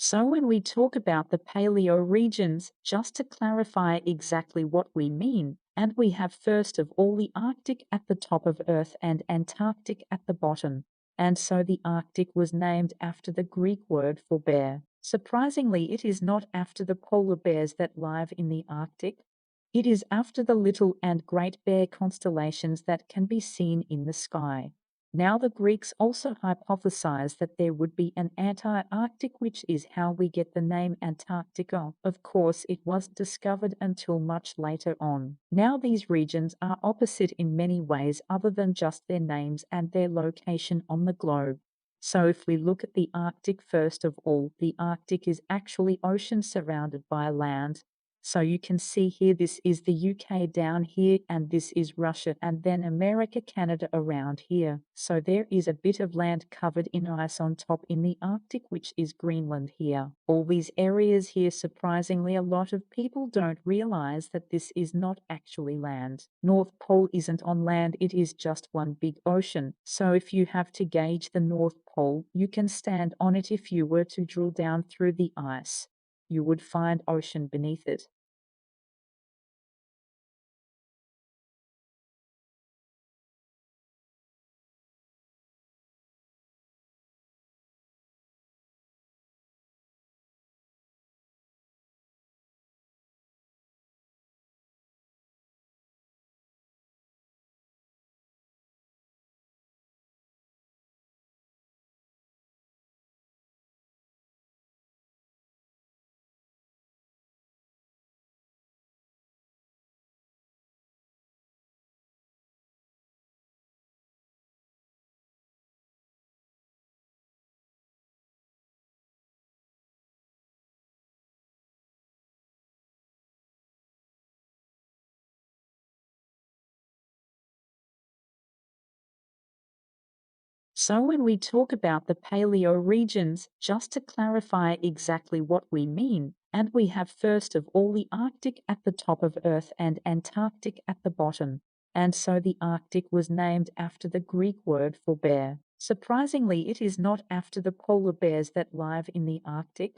So when we talk about the paleo regions, just to clarify exactly what we mean, and we have first of all the Arctic at the top of Earth and Antarctic at the bottom. And so the Arctic was named after the Greek word for bear. Surprisingly, it is not after the polar bears that live in the Arctic. It is after the Little and Great Bear constellations that can be seen in the sky. Now, the Greeks also hypothesized that there would be an anti-Arctic, which is how we get the name Antarctica. Of course, it wasn't discovered until much later on. Now, these regions are opposite in many ways other than just their names and their location on the globe. So if we look at the Arctic first of all, the Arctic is actually ocean surrounded by land. So you can see here, this is the UK down here, and this is Russia, and then America, Canada around here. So there is a bit of land covered in ice on top in the Arctic, which is Greenland here. All these areas here, surprisingly, a lot of people don't realize that this is not actually land. North Pole isn't on land, it is just one big ocean. So if you have to gauge the North Pole, you can stand on it. If you were to drill down through the ice, you would find ocean beneath it. So when we talk about the paleo regions, just to clarify exactly what we mean, and we have first of all the Arctic at the top of Earth and Antarctic at the bottom. And so the Arctic was named after the Greek word for bear. Surprisingly, it is not after the polar bears that live in the Arctic.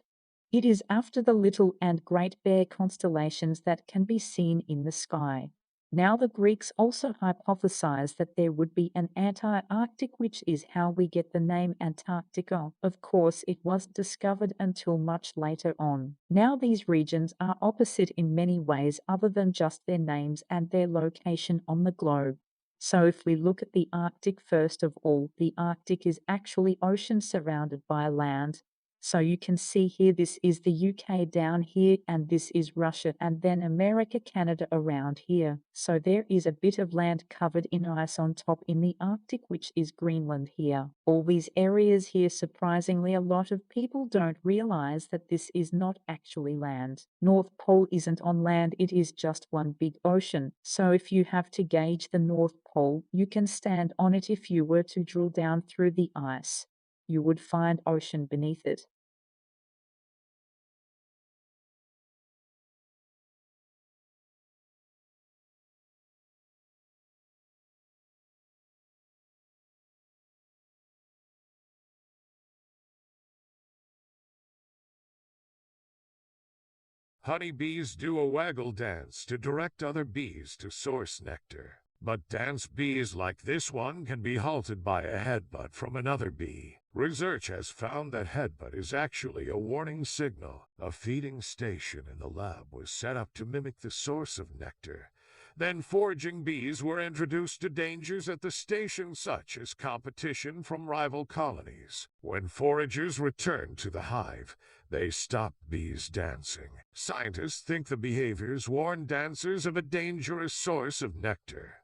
It is after the Little and Great Bear constellations that can be seen in the sky. Now, the Greeks also hypothesized that there would be an anti-Arctic, which is how we get the name Antarctica. Of course, it wasn't discovered until much later on. Now, these regions are opposite in many ways other than just their names and their location on the globe. So if we look at the Arctic first of all, the Arctic is actually ocean surrounded by land. So you can see here, this is the UK down here, and this is Russia, and then America, Canada around here. So there is a bit of land covered in ice on top in the Arctic, which is Greenland here. All these areas here, surprisingly, a lot of people don't realize that this is not actually land. North Pole isn't on land, it is just one big ocean. So if you have to gauge the North Pole, you can stand on it. If you were to drill down through the ice, you would find ocean beneath it. Honeybees do a waggle dance to direct other bees to source nectar. But dance bees like this one can be halted by a headbutt from another bee. Research has found that headbutt is actually a warning signal. A feeding station in the lab was set up to mimic the source of nectar. Then foraging bees were introduced to dangers at the station, such as competition from rival colonies. When foragers returned to the hive, they stopped bees dancing. Scientists think the behaviors warn dancers of a dangerous source of nectar.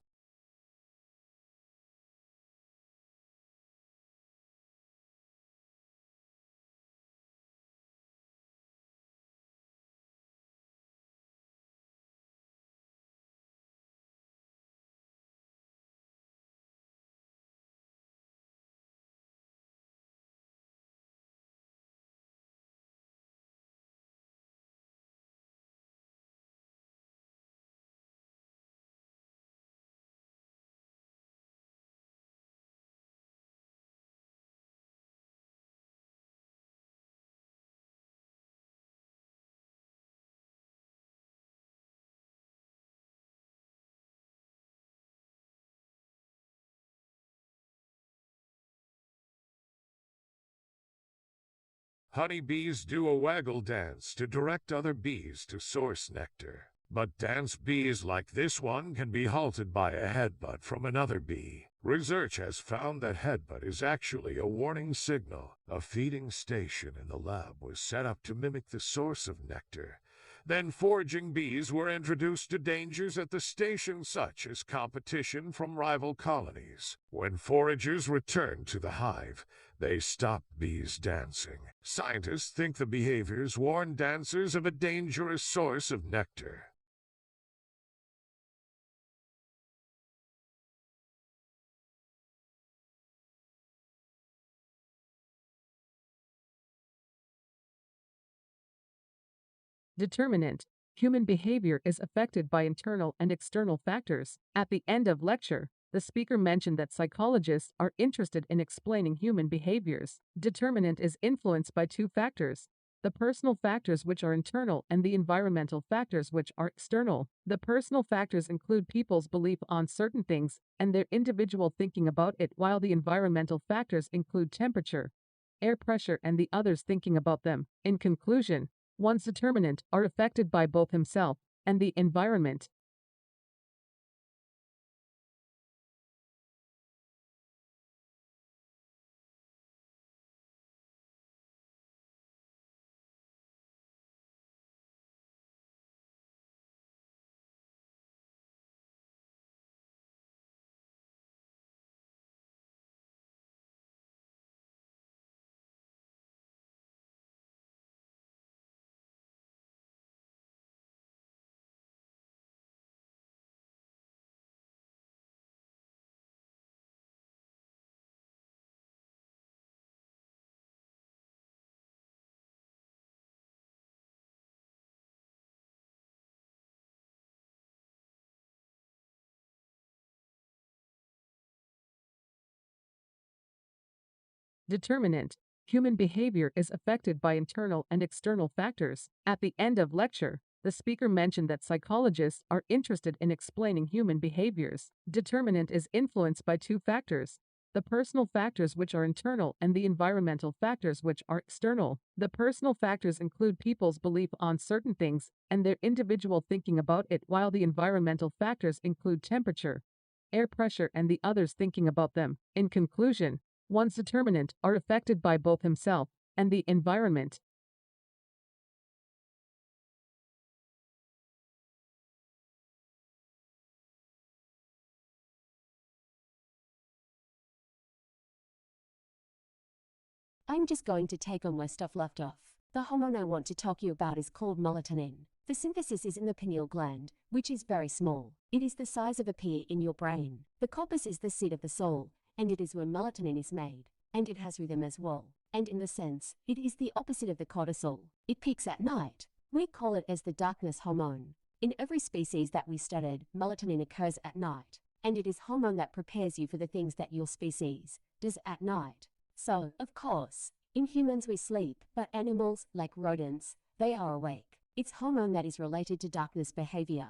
Honeybees do a waggle dance to direct other bees to source nectar. But dance bees like this one can be halted by a headbutt from another bee. Research has found that headbutt is actually a warning signal. A feeding station in the lab was set up to mimic the source of nectar. Then foraging bees were introduced to dangers at the station, such as competition from rival colonies. When foragers returned to the hive, they stopped bees dancing. Scientists think the behaviors warn dancers of a dangerous source of nectar. Determinant. Human behavior is affected by internal and external factors. At the end of lecture, the speaker mentioned that psychologists are interested in explaining human behaviors. Determinant is influenced by two factors: the personal factors, which are internal, and the environmental factors, which are external. The personal factors include people's belief on certain things and their individual thinking about it, while the environmental factors include temperature, air pressure, and the others thinking about them. In conclusion, one's determinant are affected by both himself and the environment. Determinant. Human behavior is affected by internal and external factors. At the end of lecture, the speaker mentioned that psychologists are interested in explaining human behaviors. Determinant is influenced by two factors: the personal factors, which are internal, and the environmental factors, which are external. The personal factors include people's belief on certain things and their individual thinking about it, while the environmental factors include temperature, air pressure, and the others thinking about them. In conclusion, one's determinant are affected by both himself and the environment. I'm just going to take on where stuff left off. The hormone I want to talk you about is called melatonin. The synthesis is in the pineal gland, which is very small. It is the size of a pea in your brain. The corpus is the seat of the soul, and it is where melatonin is made, and it has rhythm as well. And in the sense, it is the opposite of the cortisol. It peaks at night. We call it as the darkness hormone. In every species that we studied, melatonin occurs at night, and it is hormone that prepares you for the things that your species does at night. So, of course, in humans we sleep, but animals, like rodents, they are awake. It's hormone that is related to darkness behavior.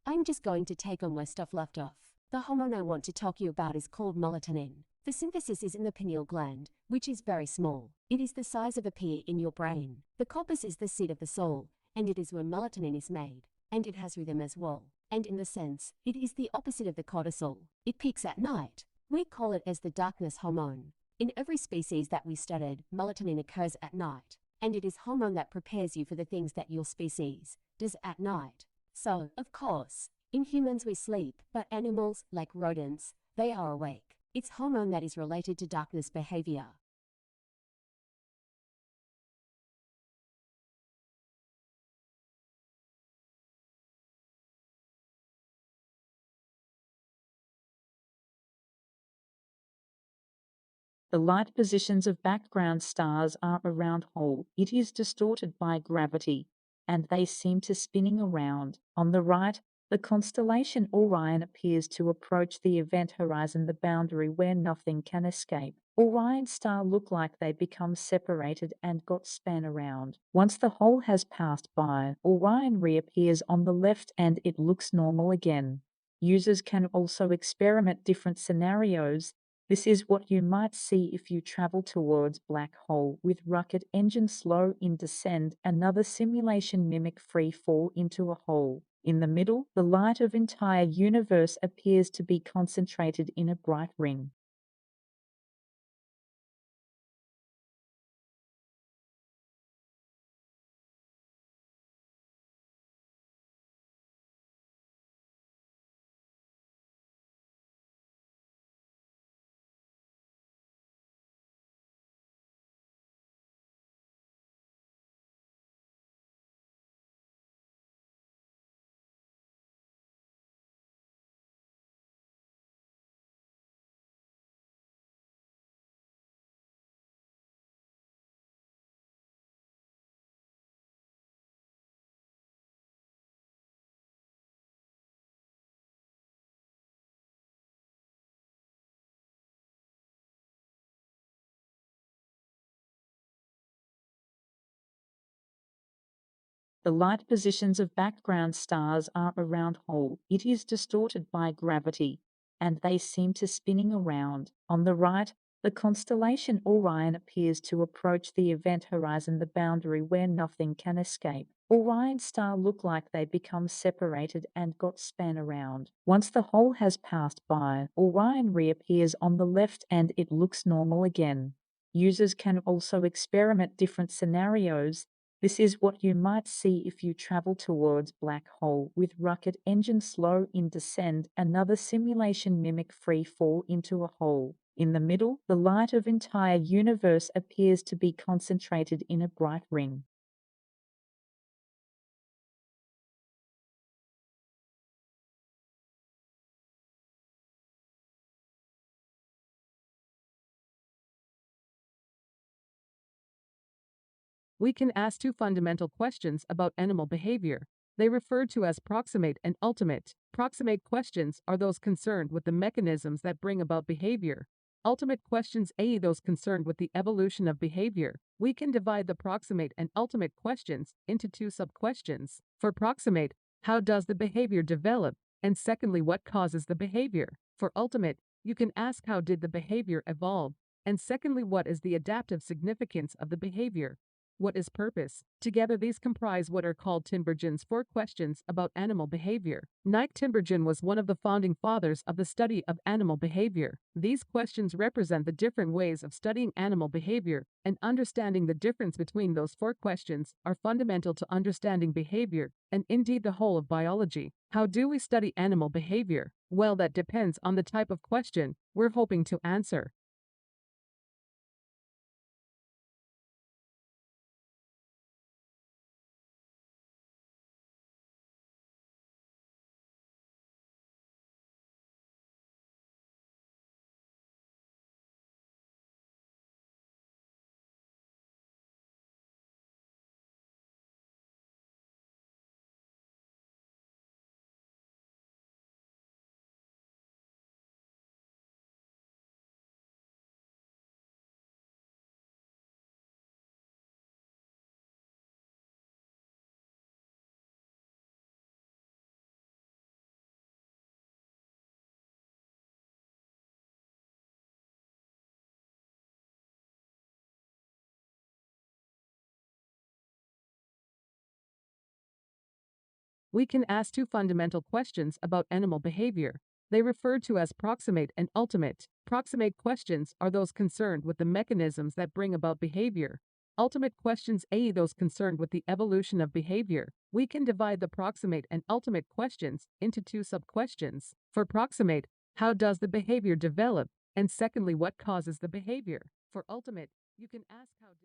I'm just going to take on where stuff left off. The hormone I want to talk you about is called melatonin. The synthesis is in the pineal gland, which is very small. It is the size of a pea in your brain. The corpus is the seat of the soul, and it is where melatonin is made, and it has rhythm as well. And in the sense, it is the opposite of the cortisol. It peaks at night. We call it as the darkness hormone. In every species that we studied, melatonin occurs at night, and it is hormone that prepares you for the things that your species does at night. So, of course, In humans we sleep, but animals, like rodents, they are awake. It's hormone that is related to darkness behavior. The light positions of background stars are a round hole. It is distorted by gravity, and they seem to spinning around. On the right, the constellation Orion appears to approach the event horizon, the boundary where nothing can escape. Orion's star look like they become separated and got span around. Once the hole has passed by, Orion reappears on the left and it looks normal again. Users can also experiment different scenarios. This is what you might see if you travel towards black hole with rocket engine slow in descent, another simulation mimic free fall into a hole. In the middle, the light of entire universe appears to be concentrated in a bright ring. The light positions of background stars are a round hole. It is distorted by gravity, and they seem to spinning around. On the right, the constellation Orion appears to approach the event horizon, the boundary where nothing can escape. Orion's star look like they become separated and got span around. Once the hole has passed by, Orion reappears on the left and it looks normal again. Users can also experiment different scenarios. This is what you might see if you travel towards black hole with rocket engine slow in descent, another simulation mimic free fall into a hole. In the middle, the light of entire universe appears to be concentrated in a bright ring. We can ask two fundamental questions about animal behavior. They refer to as proximate and ultimate. Proximate questions are those concerned with the mechanisms that bring about behavior. Ultimate questions are those concerned with the evolution of behavior. We can divide the proximate and ultimate questions into two sub-questions. For proximate, how does the behavior develop? And secondly, what causes the behavior? For ultimate, you can ask how did the behavior evolve? And secondly, what is the adaptive significance of the behavior? What is purpose? Together these comprise what are called Tinbergen's 4 questions about animal behavior. Nike Tinbergen was one of the founding fathers of the study of animal behavior. These questions represent the different ways of studying animal behavior, and understanding the difference between those 4 questions are fundamental to understanding behavior, and indeed the whole of biology. How do we study animal behavior? Well, that depends on the type of question we're hoping to answer. We can ask two fundamental questions about animal behavior. They refer to as proximate and ultimate. Proximate questions are those concerned with the mechanisms that bring about behavior. Ultimate questions A. Those concerned with the evolution of behavior. We can divide the proximate and ultimate questions into two sub-questions. For proximate, how does the behavior develop? And secondly, what causes the behavior? For ultimate, you can ask how did